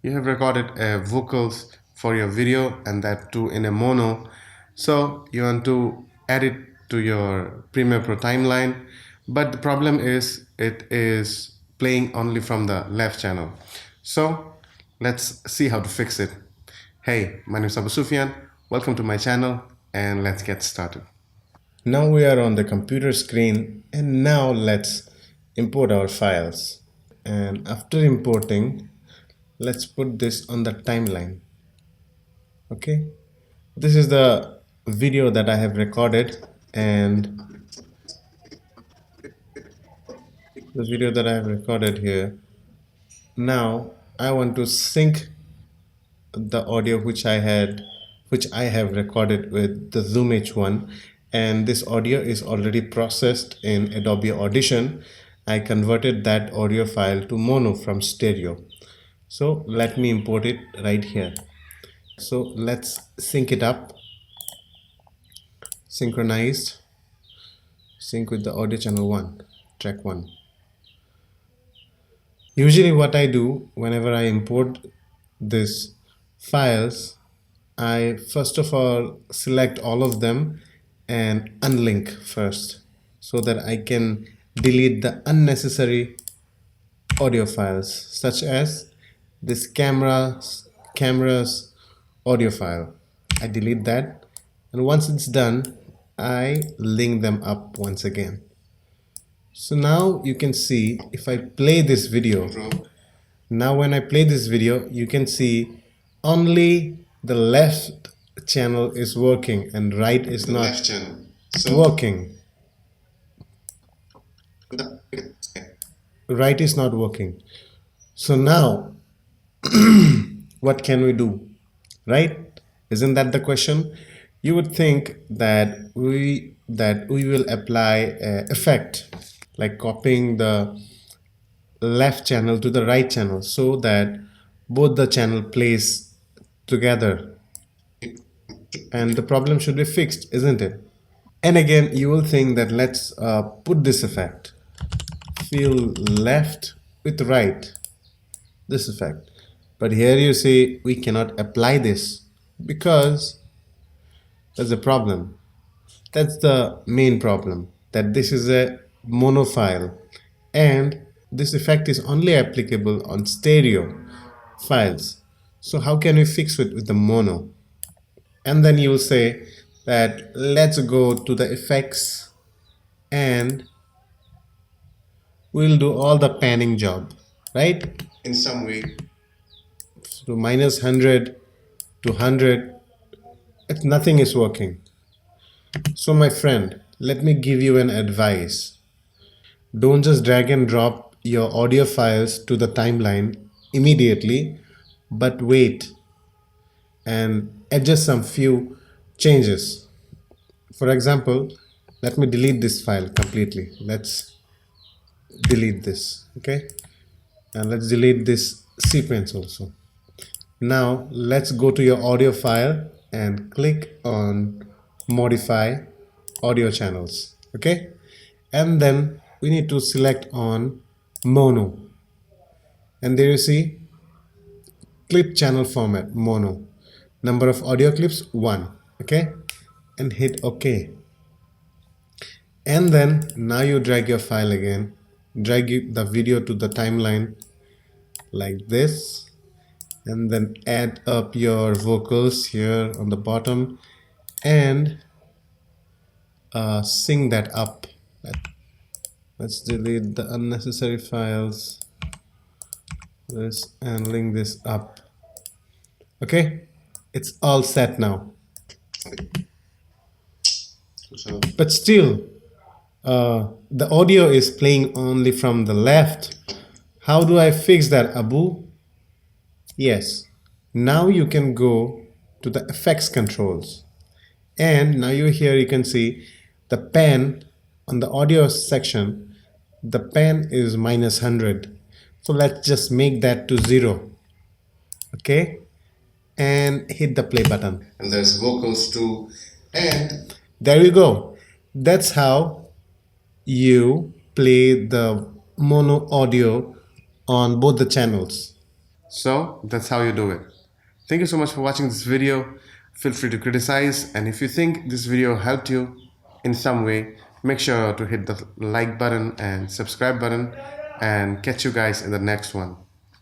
you have recorded vocals for your video and that too in a mono. So you want to add it to your Premiere Pro timeline, but the problem is it is playing only from the left channel. So let's see how to fix it. Hey, my name is Abu Sufyan. Welcome to my channel and let's get started. Now we are on the computer screen and now let's import our files. And after importing, let's put this on the timeline. Okay, this is the video that I have recorded, and the video that I have recorded here. Now I want to sync the audio which I have recorded with the Zoom H1, and this audio is already processed in Adobe Audition. I converted that audio file to mono from stereo. So let me import it right here. So let's sync it up. Synchronized. Sync with the audio channel 1, track 1. Usually what I do whenever I import these files, I first of all select all of them and unlink first so that I can delete the unnecessary audio files, such as this camera's audio file. I delete that, and once it's done, I link them up once again. So now you can see if I play this video, now when I play this video, you can see only the left channel is working and right is not working. Right is not working. So now what can we do? Right? Isn't that the question? You would think that we will apply an effect, like copying the left channel to the right channel so that both the channel plays together, and the problem should be fixed, isn't it? And again, you will think that let's put this effect, fill left with right, this effect. But here you see we cannot apply this because there's a problem. That's the main problem, that this is a mono file and this effect is only applicable on stereo files. So how can we fix it with the mono? And then you'll say that let's go to the effects and we'll do all the panning job, right? In some way. So minus 100 to 100, nothing is working. So my friend, let me give you an advice. Don't just drag and drop your audio files to the timeline immediately, but wait and adjust some few changes. For example, let me delete this file completely. Let's delete this, okay? And let's delete this sequence also. Now let's go to your audio file and click on modify audio channels, okay? And then we need to select on mono, and there you see clip channel format mono, number of audio clips 1, okay, and hit OK. And then now you drag your file again, drag the video to the timeline like this, and then add up your vocals here on the bottom and sync that up. Let's delete the unnecessary files, this, and link this up. Okay, it's all set now. But still the audio is playing only from the left. How do I fix that, Abu? Yes, now you can go to the effects controls, and now you can see the pan on the audio section. The pan is minus 100, so let's just make that to 0, okay, and hit the play button. And there's vocals too, and there you go. That's how you play the mono audio on both the channels. So that's how you do it. Thank you so much for watching this video. Feel free to criticize, and if you think this video helped you in some way, make sure to hit the like button and subscribe button, and catch you guys in the next one.